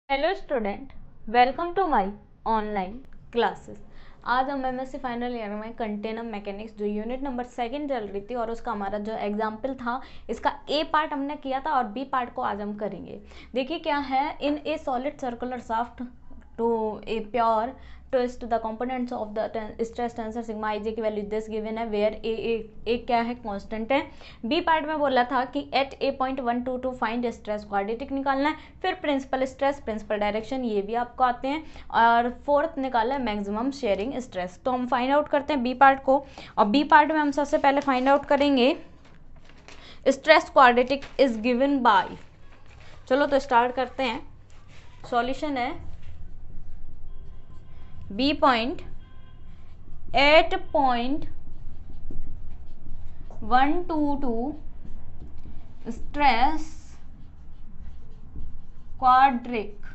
Hello student, welcome to my online classes. आज हम MSc final year में container mechanics जो यूनिट नंबर 2 चल रही थी और उसका हमारा जो एग्जाम्पल था, इसका ए पार्ट हमने किया था और बी पार्ट को आज हम करेंगे। देखिए क्या है, in a solid circular shaft to a pure twist the components of the stress tensor sigma ij की वैल्यू दिस गिवन है वेयर ए क्या है, कांस्टेंट है। बी पार्ट में बोला था कि एट ए पॉइंट 122 फाइंड स्ट्रेस क्वाड्रेटिक निकालना है, फिर प्रिंसिपल स्ट्रेस, प्रिंसिपल डायरेक्शन, ये भी आपको आते हैं, और फोर्थ निकालना है मैक्सिमम शेयरिंग स्ट्रेस। तो हम फाइंड आउट करते हैं बी पार्ट को, और बी पार्ट में हम सबसे पहले फाइंड आउट करेंगे stress quadratic is given by. चलो तो स्टार्ट करते हैं। सॉल्यूशन है B point 8.122 stress quadric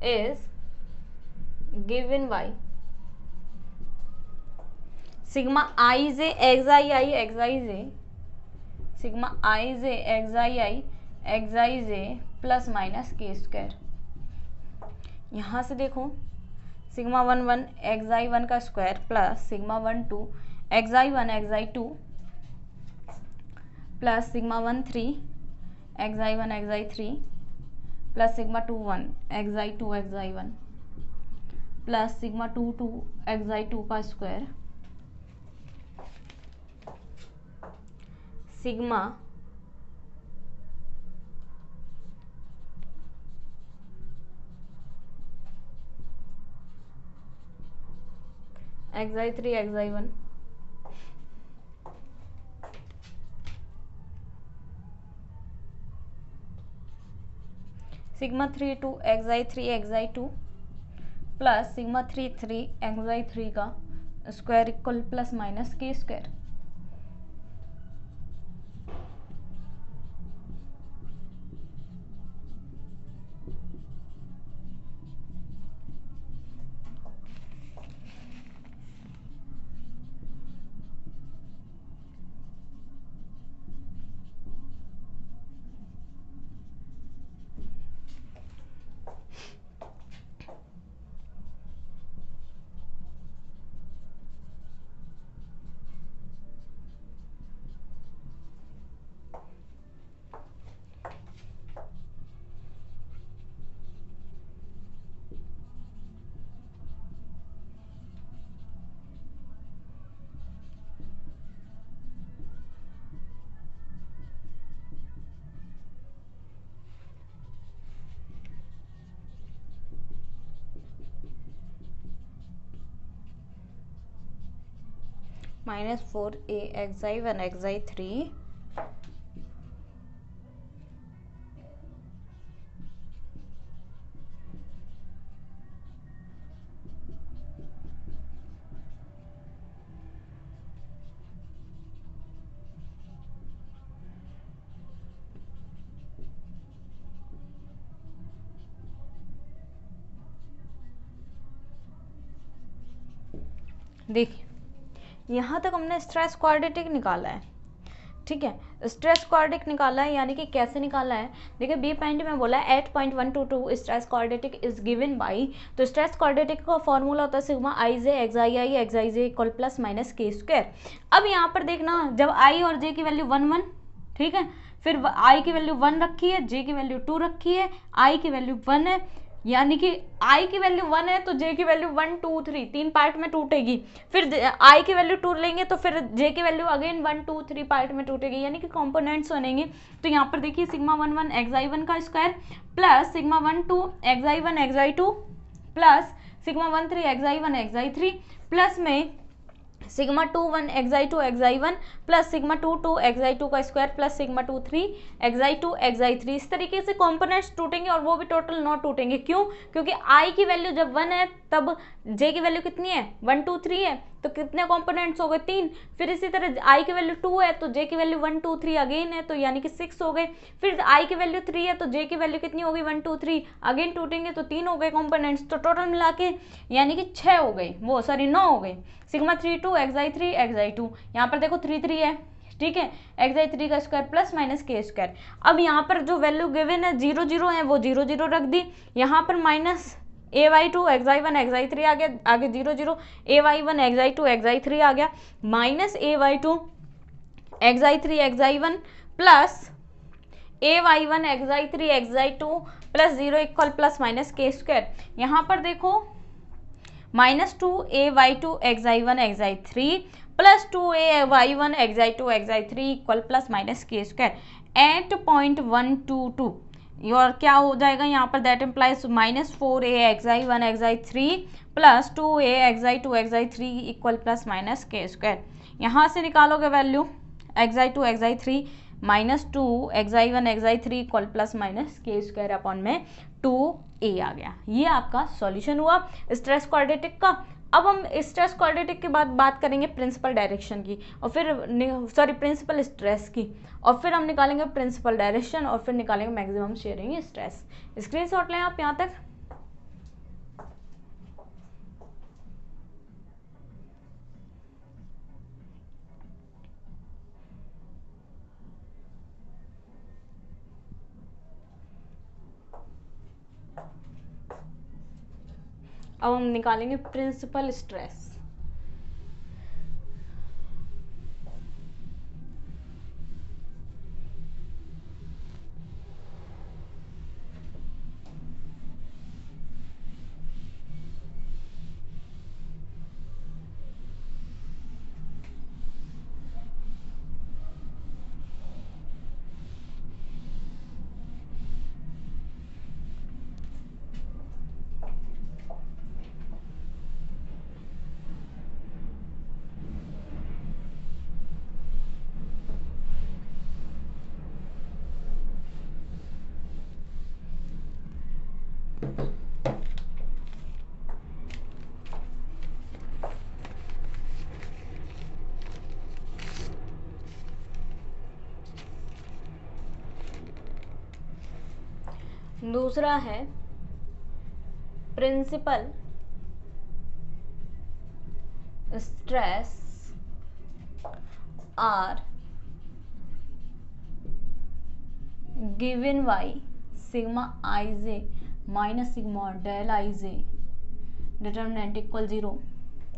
is given by sigma ij xij sigma ij xij plus minus के स्क्वायर। यहाँ से देखो सिग्मा 1 एक्साई 1 का square plus sigma 1 2 xi 1 xi 2 plus sigma 1 3 xi 1 xi 3 plus sigma 2 1 xi 2 xi 1 plus sigma 2 2 xi 2 का square sigma एक्साई 3 xi 1 sigma 3 2 xi 3 xi 2 plus sigma 3 3 एक्साई 3 का square equal plus minus के square. -4a एक्साई 1 xi 3 देखिए यहाँ तक हमने stress quadratic निकाला है, ठीक है। स्ट्रेस क्वाड्रेटिक निकाला है, यानी कि कैसे निकाला है, देखिए बी पॉइंट में बोला है 8.122 stress quadratic is given bye. तो स्ट्रेस क्वाड्रेटिक का फॉर्मूला होता है सिग्मा आई जे एक्साई जे इक्वल प्लस माइनस के स्क्वायर। अब यहाँ पर देखना, जब आई और जे की वैल्यू 1 1, ठीक है, फिर आई की वैल्यू 1 रखी है, जे की वैल्यू 2 रखी है, आई की वैल्यू 1 है, यानी कि आई की वैल्यू 1 है तो जे की वैल्यू 1 2 3 तीन पार्ट में टूटेगी। फिर आई की वैल्यू 2 लेंगे तो फिर जे की वैल्यू अगेन 1 2 3 पार्ट में टूटेगी, यानी कि कंपोनेंट्स बनेंगे। तो यहाँ पर देखिए सिग्मा 1 1 एक्साई 1 का square plus sigma 1 2 xi 1 xi 2 plus sigma 1 3 xi 1 xi 3 plus में sigma 2 1 xi 2 xi 1 plus sigma 2 2 xi 2 का square plus sigma 2 3 xi 2 xi 3। इस तरीके से कंपोनेंट्स टूटेंगे और वो भी टोटल नॉट टूटेंगे। क्यों? क्योंकि आई की वैल्यू जब 1 है तब जे की वैल्यू कितनी है, 1 2 3 है, तो कितने कंपोनेंट्स हो गए, 3। फिर इसी तरह आई की वैल्यू 2 है तो जे की वैल्यू 1 2 3 अगेन है, तो यानी कि 6 हो गए। फिर आई की वैल्यू 3 है तो जे की वैल्यू कितनी होगी, 1 2 3 अगेन टूटेंगे तो 3 हो गए कंपोनेंट्स। तो टोटल मिला के यानी कि 6 हो गई, वो सॉरी 9 हो गई। सिग्मा 3 2 एक्साई 3 एक्साई 2, यहाँ पर देखो 3 3 है, ठीक है, xi3 का स्क्वायर प्लस माइनस के स्क्वायर। अब यहाँ पर जो वैल्यू गिवन है 0 0 है वो 0 0 रख दी, यहाँ पर माइनस ay2 xi1 xi3 आ गया, आगे 0 0 ay1 xi2 xi3 आ गया, minus ay2 xi3 xi1 plus ay1 xi3 xi2 plus 0 equal plus minus के स्क्वायर। यहाँ पर देखो minus 2ay2 xi1 xi3 plus 2ay1 xi2 xi3 equal plus minus के square eight point 122। और क्या हो जाएगा यहाँ पर, that implies minus 4a xi1 xi3 plus 2a xi2 xi3 equal plus minus के स्क्वायर। यहाँ से निकालोगे value xi2 xi3 minus 2 xi1 xi3 equal plus minus के स्क्वायर अपॉन में 2a आ गया। ये आपका सॉल्यूशन हुआ स्ट्रेस क्वाड्रेटिक का। अब हम स्ट्रेस क्वाड्रेटिक के बाद बात करेंगे प्रिंसिपल डायरेक्शन की, और फिर प्रिंसिपल स्ट्रेस की, और फिर हम निकालेंगे प्रिंसिपल डायरेक्शन, और फिर निकालेंगे मैक्सिमम शेयरिंग स्ट्रेस। स्क्रीनशॉट लें आप यहाँ तक। अब हम निकालेंगे प्रिंसिपल स्ट्रेस। दूसरा है principal stress are given by sigma I J minus sigma del I j determinant equal 0।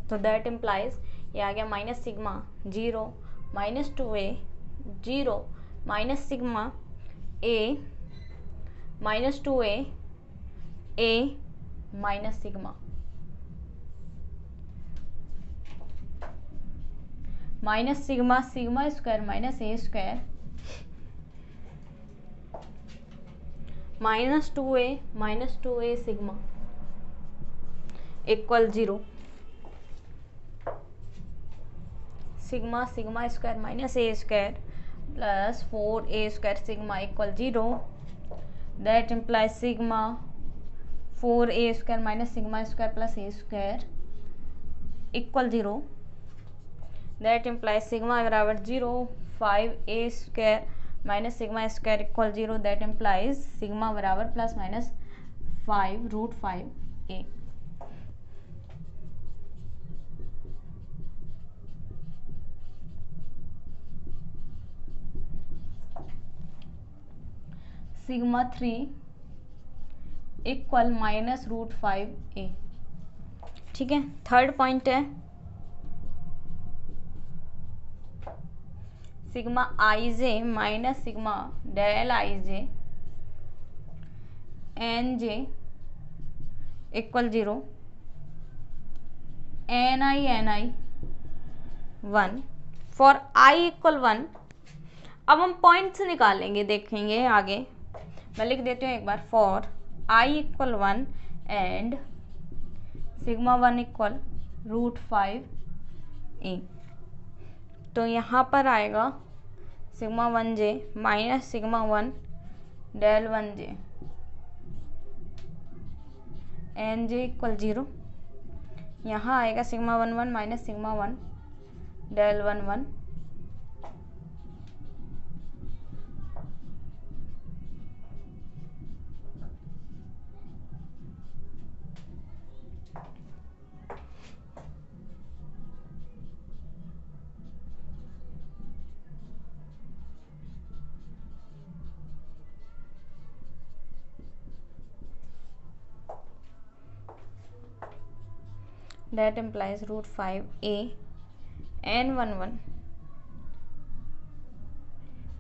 तो दैट इम्प्लाइज ये आ गया minus sigma 0 minus 2a 0 minus sigma a minus 2a a minus sigma minus sigma sigma square minus a square minus 2a sigma equal 0। Sigma sigma square minus a square plus 4a square sigma equal 0। That implies sigma 4a square minus sigma square plus a square equal 0। That implies sigma बराबर 0 5a square minus sigma square equal 0। That implies sigma बराबर plus minus 5√5a। Sigma 3 equal -√5a। ठीक है, third point है sigma I J minus sigma del I J N J equal 0 N I 1 for I equal 1। अब हम points निकालेंगे, देखेंगे आगे। मैं लिख देती हूँ एक बार, for I equal 1 and sigma 1 equal √5a। तो यहाँ पर आएगा sigma 1j minus sigma 1 del 1j N जे इक्वल 0। यहाँ आएगा sigma 1 1 minus sigma 1 del 1 1। That implies root 5a n11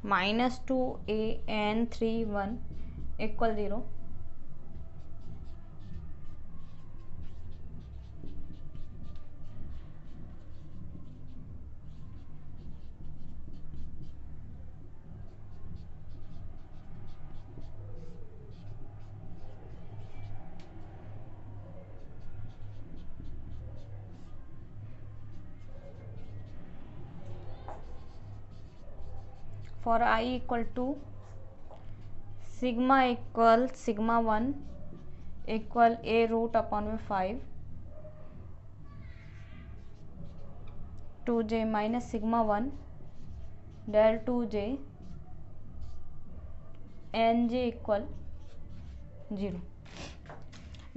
minus 2a n31 equal 0. For I equal to sigma equal sigma 1 equal a root upon में 5 2j minus sigma 1 del 2j nj equal 0.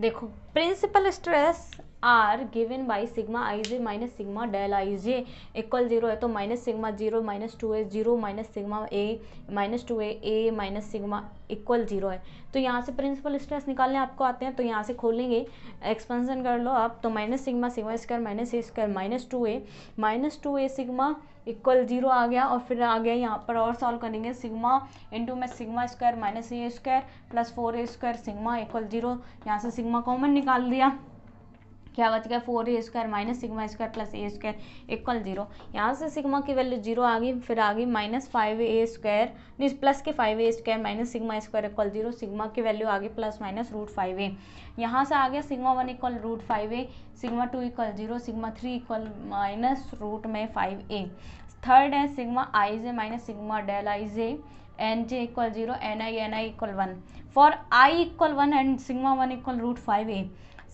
देखो principal stress are given by sigma I J minus sigma del I j equal 0 है, तो minus sigma 0 minus 2a 0 minus sigma a minus 2a a minus sigma equal 0 है. तो यहाँ से principal stress निकालने आपको आते हैं, तो यहाँ से खोलेंगे, एक्सपेंशन कर लो आप, तो minus sigma sigma square minus a square minus 2a sigma equal 0 आ गया. और फिर आ गया यहाँ पर और सॉल्व करेंगे, सिग्मा इंटू में sigma square minus a square plus 4a square sigma equal 0. यहाँ से सिग्मा कॉमन निकाल दिया, क्या बच गया 4a square minus sigma square plus a square equal 0. यहाँ से सिग्मा की वैल्यू 0 आ गई, फिर आ गई माइनस 5a स्क्वायर नहीं प्लस के 5a square minus sigma square equal 0. Sigma की वैल्यू आ गई प्लस माइनस रूट 5a. यहाँ से आ गया sigma 1 equal root 5a, sigma 2 equal 0, sigma 3 equal minus root में 5a. थर्ड है sigma I J minus sigma del I J N J equal 0 N i equal 1. For I equal 1 and sigma 1 equal root 5a,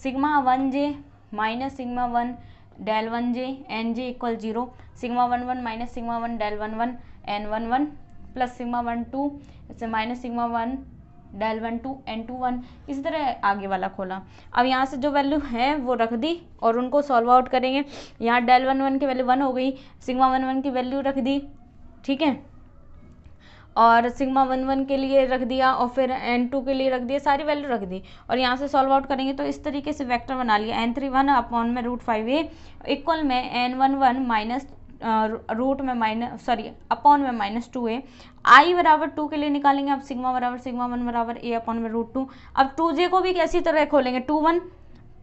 sigma 1j minus sigma 1 del 1j N J equal 0, sigma 11 minus sigma 1 del 11 n 11 plus sigma 12 minus sigma 1 del 12 n 21. इसी तरह आगे वाला खोला. अब यहाँ से जो value है वो रख दी और उनको सॉल्व आउट करेंगे. यहाँ डेल 11 की वैल्यू 1 हो गई, सिग्मा 11 की वैल्यू रख दी, ठीक है, और सिग्मा 11 के लिए रख दिया और फिर n2 के लिए रख दिया, सारी वैल्यू रख दी. और यहाँ से सॉल्व आउट करेंगे तो इस तरीके से वेक्टर बना लिया, n31 अपॉन में रूट 5a इक्वल में n11 माइनस रूट में माइनस अपॉन में माइनस 2a. आई बराबर 2 के लिए निकालेंगे, अब सिग्मा बराबर सिग्मा 1 बराबर a अपॉन में रूट 2. अब 2j को भी कैसी तरह खोलेंगे 2 1,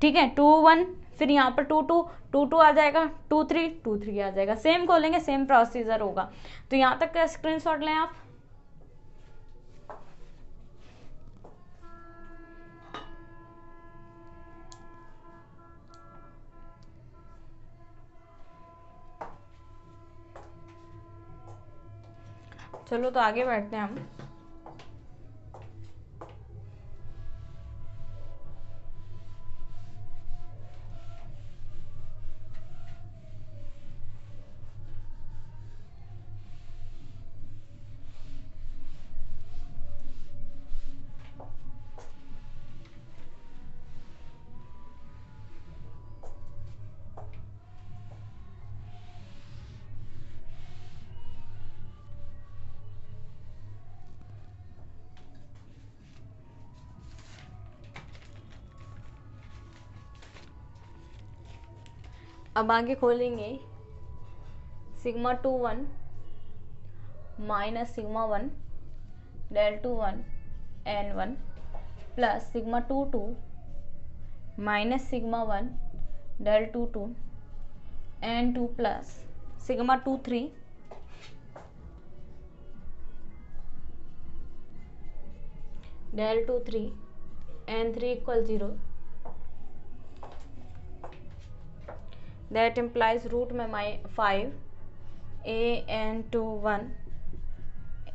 ठीक है, 2 1, फिर यहाँ पर 2 2 2 2 आ जाएगा, 2 3 2 3 आ जाएगा, सेम खोलेंगे सेम प्रोसीजर होगा. तो यहाँ तक का स्क्रीनशॉट लें आप. चलो तो आगे बढ़ते हैं हम. अब आगे खोलेंगे sigma 2 1 minus sigma 1 del 2 1 n 1 plus sigma 2 2 minus sigma 1 del 2 2 n 2 plus sigma 2 3 del 2 3 n 3 equal 0. That implies root में 5 a n 2 1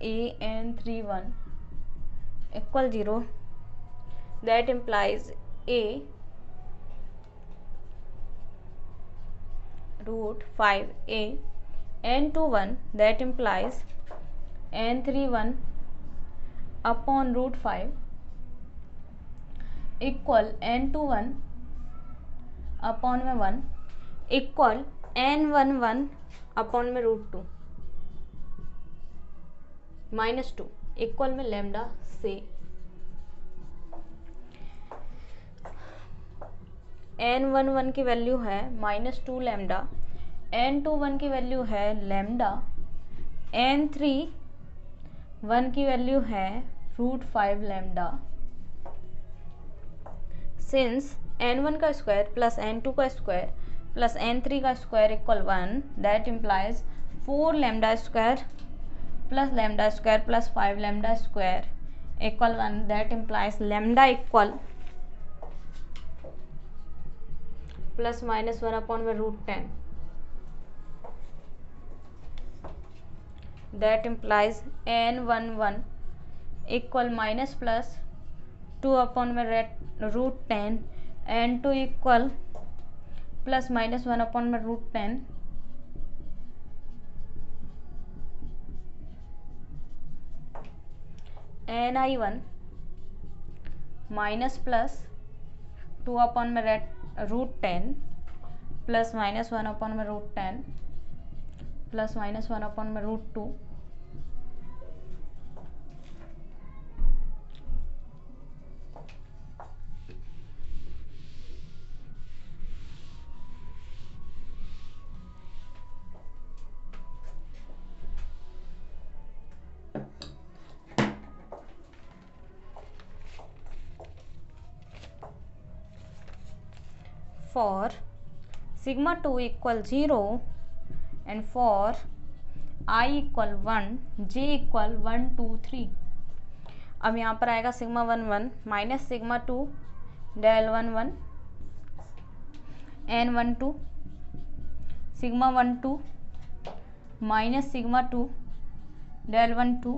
a n 3 1 equal 0. That implies a root 5 a n 2 1, that implies n 3 1 upon root 5 equal n 2 1 upon में 1 equal n11 upon में root 2 minus 2 equal में lambda से n11 की value है -2 lambda, n21 की value है lambda, n31 की value है √5 लैम्डा। सिंस n1 का स्क्वायर प्लस n2 का स्क्वायर प्लस n3 का square equal 1, that implies 4 lambda square plus lambda square plus 5 lambda square equal 1, that implies lambda equal ±1/√10, that implies n11 equal -+2/√10, n2 equal +-1/√10, ni1 -+2/√10 +-1/√10 +-1/√2, for sigma 2 equal 0 and for I equal 1, j equal 1 2 3। अब यहाँ पर आएगा sigma 1 1 minus sigma 2 del 1 1 n 1 2 sigma 1 2 minus sigma 2 del 1 2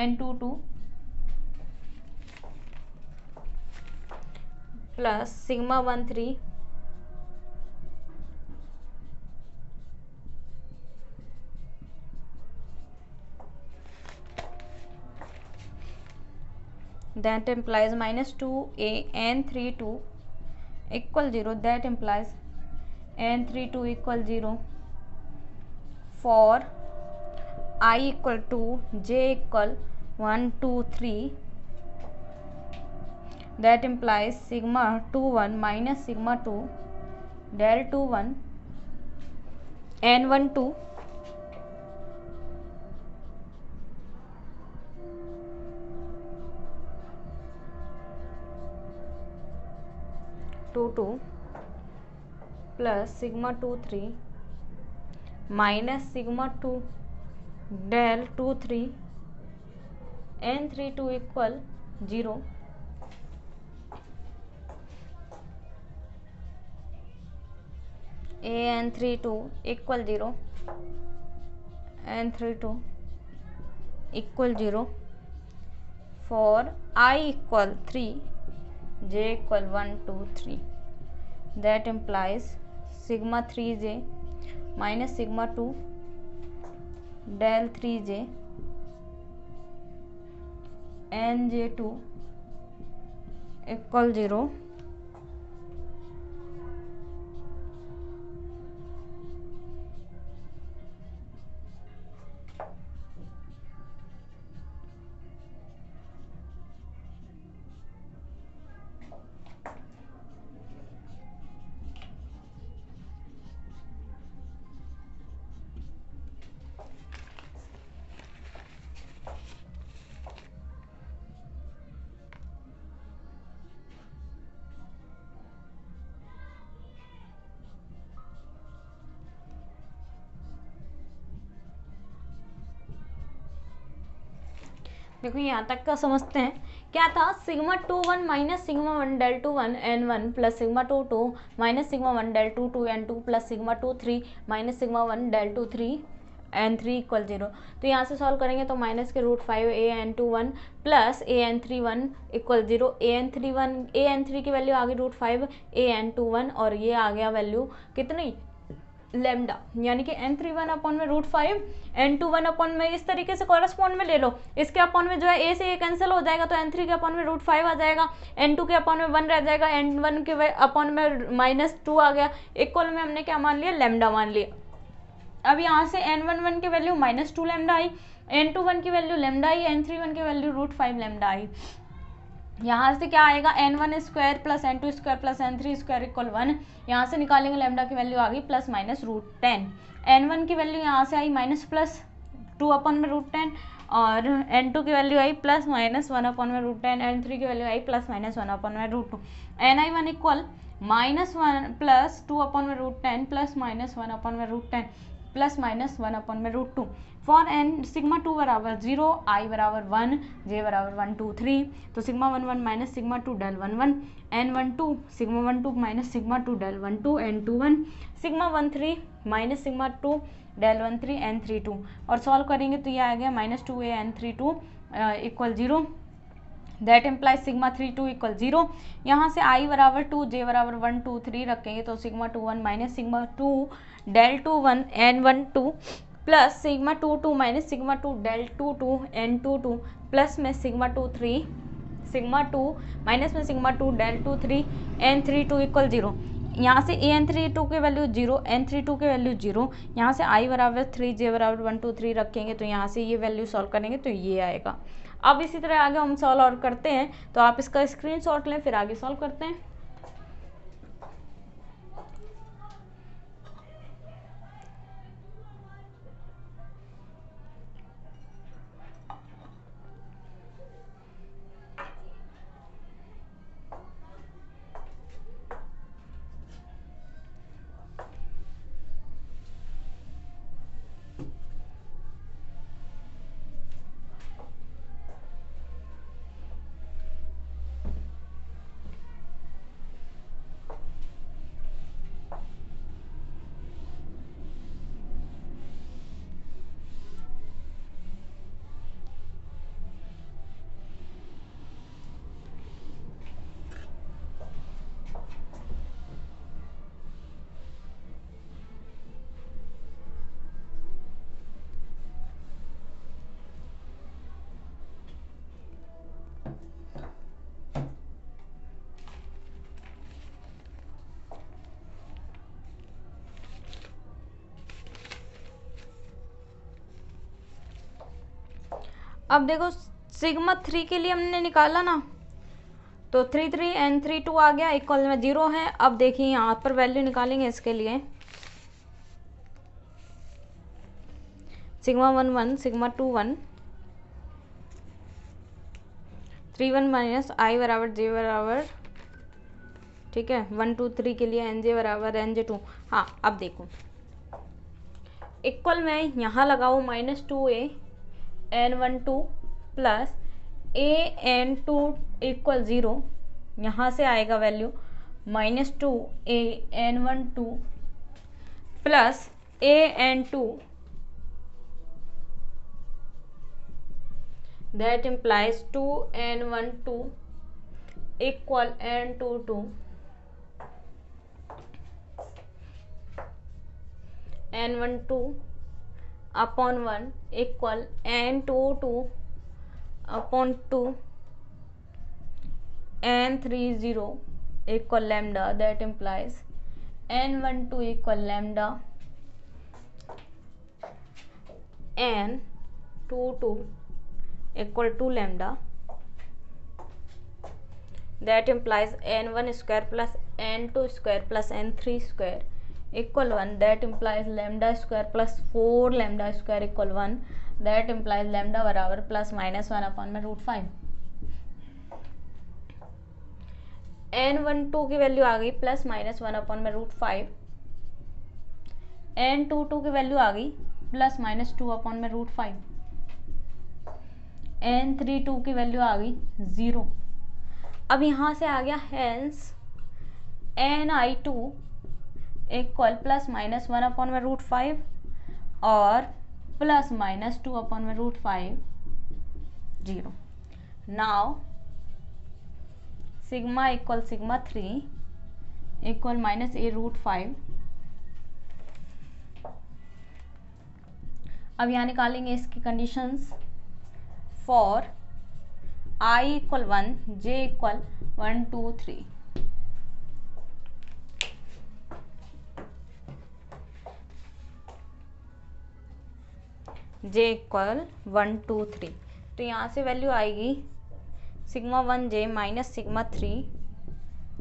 n 2 2 plus sigma 1 3 that implies -2a n32 equal 0, that implies n32 equal 0 for I equal 2, j equal 1 2 3, that implies sigma 2 1 minus sigma 2 del 2 1 n 1 2 2 2 plus sigma 2 3 minus sigma 2 del 2 3 n 3 2 equal 0, a n 3 2 equal 0, n 3 2 equal 0 for I equal 3, j equal 1 2 3, that implies sigma 3j minus sigma 2 del 3j nj2 equal 0, देखो यहाँ तक का समझते हैं। क्या था, sigma 2 1 minus sigma 1 del 2 1 n 1 plus sigma 2 2 minus sigma 1 del 2 2 n 2 plus sigma 2 3 minus sigma 1 del 2 3 n 3 equal 0। तो यहाँ से सॉल्व करेंगे तो माइनस के √5 a n 2 1 plus a n 3 1 equal 0। a n 3 1 a n 3 की वैल्यू आ गई √5 a n 2 1 और ये आ गया वैल्यू कितनी, लेमडा, यानी कि n31 अपॉन में √5 n21 अपॉन में इस तरीके से कॉरेस्पॉन्ड में ले लो। इसके अपॉन में जो है a से a कैंसिल हो जाएगा तो n3 के अपॉन में √5 आ जाएगा, n2 के अपॉन में 1 रह जाएगा, n1 के अपॉन में -2 आ गया, इक्वल में हमने क्या मान लिया, लेमडा मान लिया। अब यहाँ से n11 की वैल्यू -2 लेमडा आई, n21 की वैल्यू लेमडा आई, n31 की वैल्यू √5 लेमडा आई। यहाँ से क्या आएगा, n1 square plus n2 square plus n3 square equal 1। यहाँ से निकालेंगे लैम्डा की वैल्यू आ गई प्लस माइनस √10। n1 की वैल्यू यहाँ से आई माइनस प्लस 2/√10 और n2 की वैल्यू आई प्लस माइनस 1/√10, n3 की value I plus minus 1/√2। ni1 equal -1 plus 2/√10 plus minus 1/√10 plus minus 1/√2। For n sigma 2 बराबर 0, i बराबर 1, j बराबर 1 2 3, तो sigma 1 1 minus sigma 2 del 1 1, n1 2 sigma 1 2 minus sigma 2 del 1 2, n2 1 sigma 1 3 minus sigma 2 del 1 3, n3 2। और solve करेंगे तो ये आ गया -2a n3 2 equal 0। That implies sigma 3 2 equal 0। यहाँ से i बराबर 2, j बराबर 1 2 3 रखेंगे तो sigma 2 1 minus sigma 2 del 2 1 n1 2 plus sigma 2 2 minus sigma 2 del 2 2 n2 2 plus में सिग्मा 2 3 सिग्मा 2 माइनस में सिग्मा 2 डेल 2 3 n3 2 इक्वल 0। यहाँ से n3 2 की वैल्यू 0, n3 2 की वैल्यू 0। यहाँ से i बराबर 3, j बराबर 1 2 3 रखेंगे तो यहाँ से ये वैल्यू सॉल्व करेंगे तो ये आएगा। अब इसी तरह आगे हम सॉल्व और करते हैं, तो आप इसका स्क्रीनशॉट लें फिर आगे सॉल्व करते हैं। अब देखो सिग्मा 3 के लिए हमने निकाला ना, तो 3 3 n3 2 आ गया इक्वल में 0 है। अब देखिए यहाँ पर वैल्यू निकालेंगे इसके लिए, सिग्मा 1 1 सिग्मा 2 1 3 1 माइनस i बराबर j बराबर, ठीक है 1 2 3 के लिए nj बराबर nj2। हाँ अब देखो इक्वल में यहाँ लगाओ -2a n1 2 plus a n2 equal 0। यहाँ से आएगा value -2a n1 2 plus a n2, that implies 2 n1 2 equal n2 2 n1 2 upon 1 equal n2 2 upon 2 n3 0 equal lambda, that implies n1 2 equal lambda n2 2 equal two lambda, that implies n1 square plus n2 square plus n3 square equal 1, that implies lambda square plus 4 lambda square equal 1, that implies lambda बराबर plus minus 1/√5। n1 2 की value आ गई plus minus 1/√5, n2 2 की value आ गई plus minus 2/√5, n3 2 की value आ गई 0। अब यहाँ से आ गया hence ni2 equal plus minus 1/√5 और plus minus 2/√5 0। Now sigma equal sigma 3 equal minus a√5। अब यहाँ निकालेंगे इसकी conditions for i equal 1 j equal 1 2 3। j equal 1 2 3, तो यहाँ से वैल्यू आएगी sigma 1j minus sigma 3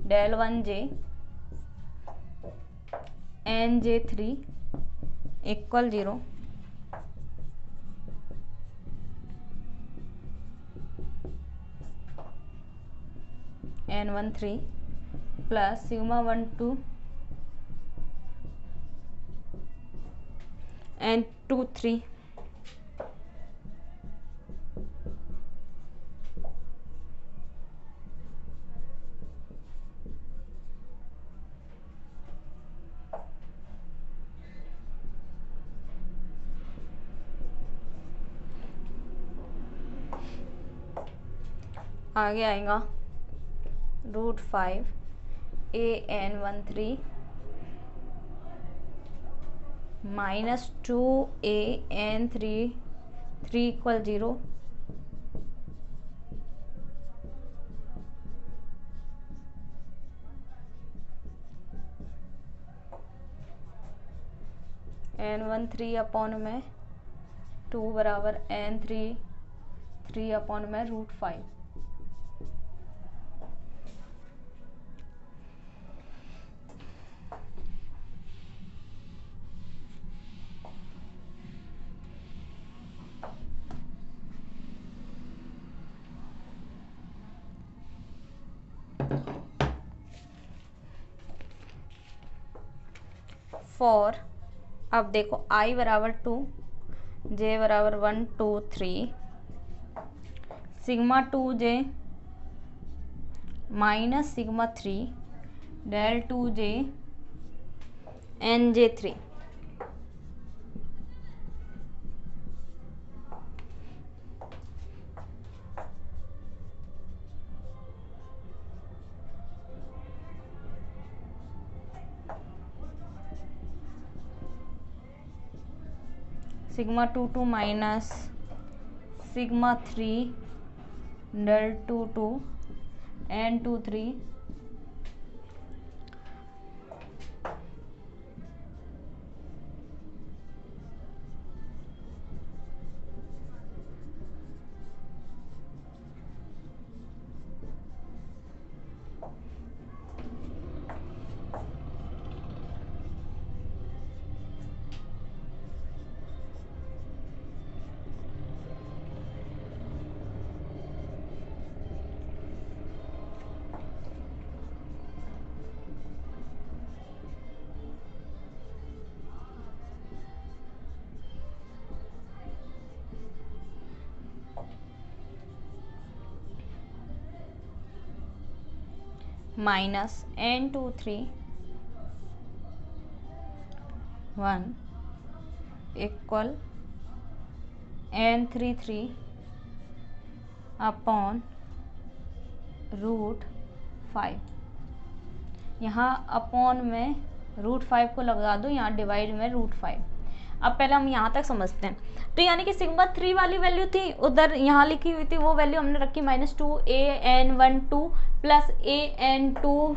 del 1j nj3 equal 0 n13 plus sigma 12 n23 आगे आएगा √5 an13 minus 2an3 equal 0 n13 upon में 2 बराबर n3 अपॉन में √5 फॉर, अब देखो i बराबर 2 j बराबर 1 2 3 sigma 2j minus sigma 3 del 2j nj3 sigma 2 minus sigma 3 del 2 n23 minus n23 1 equal n33 upon √5। यहाँ अपॉन में √5 को लगा दो, यहाँ डिवाइड में √5। अब पहले हम यहाँ तक समझते हैं। तो यानी कि सिग्मा 3 वाली वैल्यू थी उधर यहाँ लिखी हुई थी, वो वैल्यू हमने रखी -2 an12 प्लस an2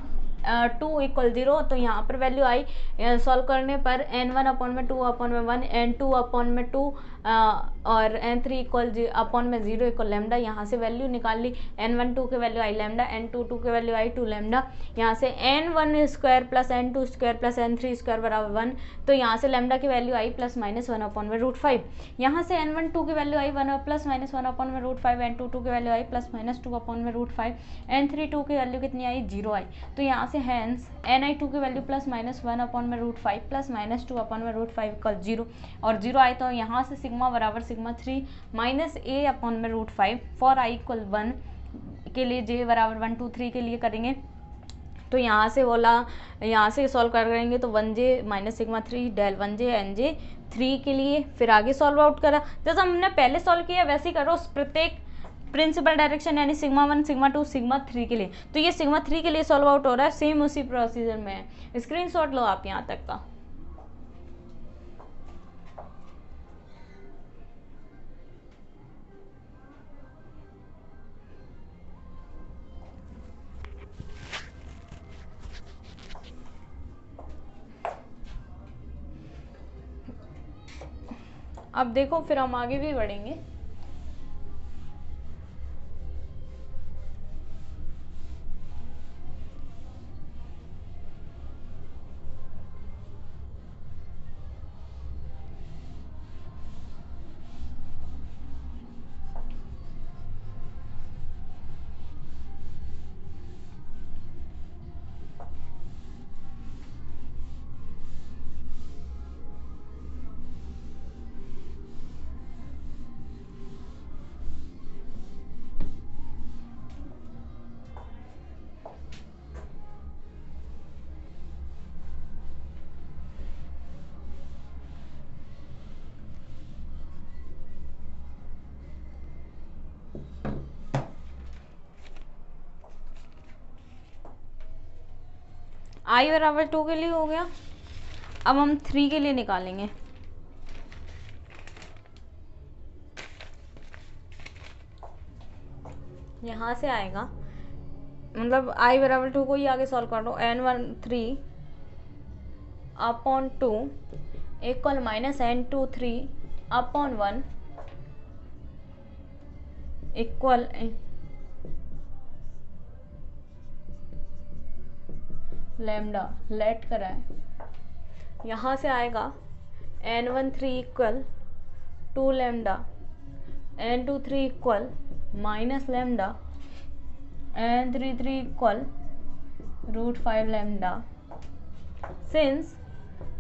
2 इक्वल 0। तो यहाँ पर वैल्यू आई सॉल्व करने पर n1 अपॉन में 2 अपॉन में 1 n2 अपॉन में 2 और n3 इक्वल अपॉन में 0 इक्वल लैम्डा। यहाँ से वैल्यू निकाल ली, n12 के वैल्यू आई लैम्डा, n22 के वैल्यू आई 2 लैम्डा। यहाँ से n1 square plus n2 square plus n3 square बराबर 1। तो यहाँ से लैम्डा की वैल्यू आई ±1 अपॉन में √5। यहाँ से n12 की वैल्यू आई ±1 अपॉन में √5, n22 की वैल्यू आई +-2 अपॉन में √5, n32 की वैल्यू कितनी आई 0 आई। तो यहाँ से हैंस ni2 की वैल्यू +-1 अपॉन में √5 +-2 अपॉन में √5 इक्वल 0 और 0 आए। तो यहाँ से सिग्मा बराबर सिग्मा 3 माइनस a अपॉन में √5 फॉर i इक्वल 1 के लिए j बराबर 1 2 3 के लिए करेंगे। तो यहाँ से बोला, यहाँ से सॉल्व करेंगे तो 1j minus sigma 3 del 1j nj3 के लिए। फिर आगे सॉल्व आउट करा जैसा हमने पहले सॉल्व किया वैसे ही करो प्रत्येक प्रिंसिपल डायरेक्शन यानी सिग्मा 1 सिग्मा 2 सिग्मा 3 के लिए। तो ये सिग्मा 3 के लिए सॉल्व आउट हो रहा है, सेम उसी प्रोसीजर में है। स्क्रीनशॉट लो आप यहाँ तक का। अब देखो फिर हम आगे भी बढ़ेंगे। i बराबर 2 के लिए हो गया। अब हम 3 के लिए निकालेंगे। यहाँ से आएगा, मतलब i बराबर 2 को ही आगे सॉल्व कर दो। n13 upon 2 equal minus n23 upon 1 equal lambda. Let कराए, यहाँ से आएगा n13 equal 2 lambda, n23 equal minus lambda, n33 equal √5 lambda. Since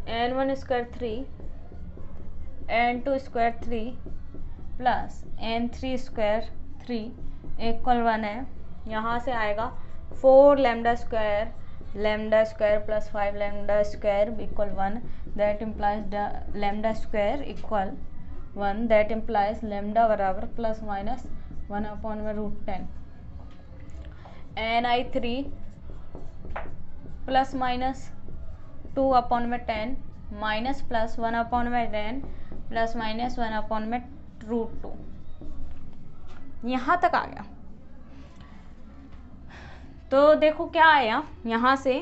n1 square 3, n2 square 3 plus n3 square 3 equal 1 है। यहाँ से आएगा 4 lambda square plus 5 lambda square equal 1, that implies lambda square equal 1, that implies lambda बराबर plus minus 1 upon में √10। ni3 plus minus 2 upon में 10 minus plus 1 upon में 10 plus minus 1 upon में √2। यहाँ तक आ गया। तो देखो क्या आया, यहाँ से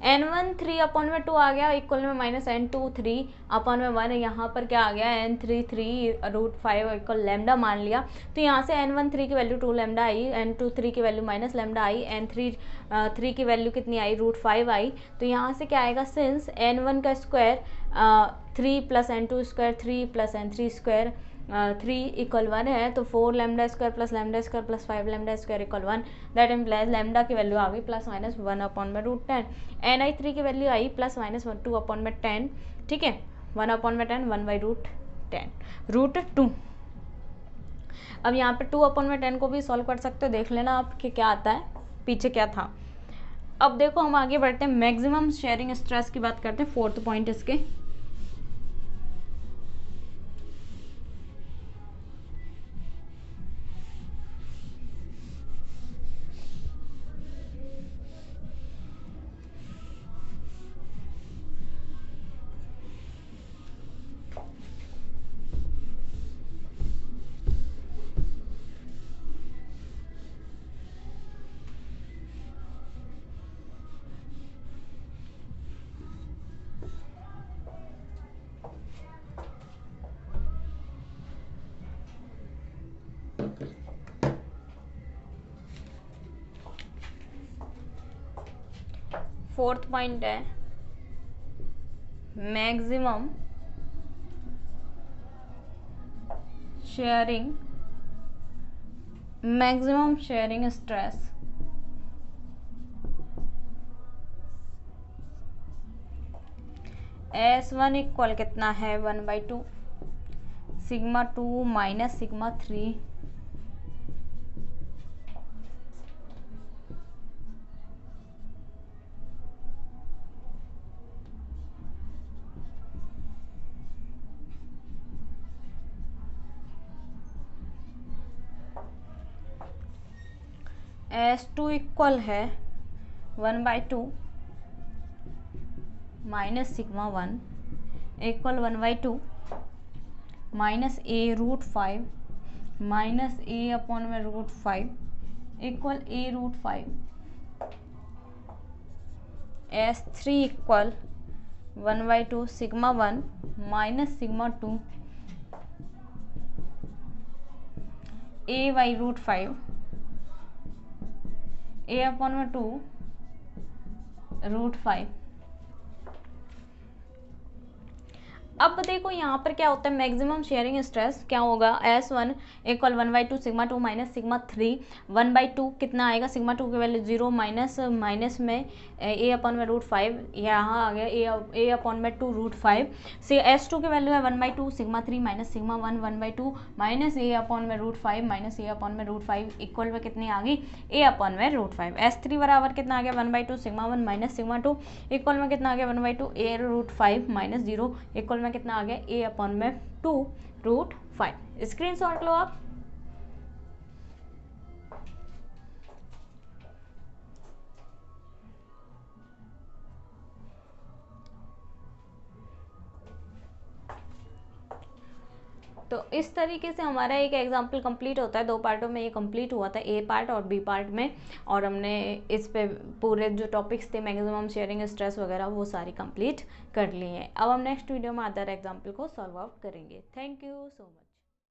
n13 अपॉन में 2 आ गया इक्वल में माइनस n23 अपॉन में 1 है। यहाँ पर क्या आ गया, n33 √5 इक्वल लैम्डा मान लिया। तो यहाँ से n13 की वैल्यू 2 लैम्डा आई, n23 की वैल्यू माइनस लैम्डा आई, n3 की वैल्यू कितनी आई, √5 आई। तो यहाँ से क्या आएगा, सिंस n1 का square 3 plus n2 square 3 plus n3 square 3 equal 1 है, तो 4 lambda square plus 5 lambda square equal 1, that implies lambda की वैल्यू आ गई प्लस माइनस 1 अपॉन में √10। ni3 की वैल्यू आई प्लस माइनस 2 अपॉन में 10, ठीक है, 1 अपॉन में 10 1 बाई √2। अब यहाँ पे 2 अपॉन में 10 को भी सॉल्व कर सकते हो, देख लेना आप कि क्या आता है, पीछे क्या था। अब देखो हम आगे बढ़ते हैं, मैक्सिमम शेयरिंग स्ट्रेस की बात करते हैं, 4th पॉइंट इसके। फोर्थ पॉइंट है maximum sharing stress. S1 equal कितना है, 1/2 sigma 2 minus sigma 3 S2 equal है 1/2 minus sigma 1 equal 1/2 minus a √5 minus a upon में √5 equal a √5। S3 equal 1/2 sigma 1 minus sigma 2 a by √5 a upon में 2 √5। अब देखो यहाँ पर क्या होता है, मैक्सिमम शेयरिंग स्ट्रेस क्या होगा, S1 equal 1/2 sigma 2 minus sigma 3 1/2 कितना आएगा, सिग्मा 2 की वैल्यू 0 माइनस में a अपॉन में √5 यहाँ आ गया a अपॉन में 2 √5 से S2 की वैल्यू है 1/2 sigma 3 minus sigma 1 1/2 minus a upon में √5 माइनस a अपॉन में √5 इक्वल में कितनी आ गई, a अपॉन में √5। S3 बराबर कितना आ गया, 1/2 सिग्मा 1 माइनस सिग्मा 2 इक्वल में कितना आ गया, 1/2 a √5 माइनस 0 इक्वल में कितना आ गया, a अपॉन में 2 √5। स्क्रीनशॉट लो आप। तो इस तरीके से हमारा एक एग्जाम्पल कंप्लीट होता है। 2 पार्टों में ये कंप्लीट हुआ था, ए पार्ट और बी पार्ट में, और हमने इस पे पूरे जो टॉपिक्स थे मैक्सिमम शेयरिंग, स्ट्रेस वगैरह वो सारी कंप्लीट कर ली हैं। अब हम नेक्स्ट वीडियो में अदर एग्जाम्पल को सॉल्व आउट करेंगे। Thank you so much.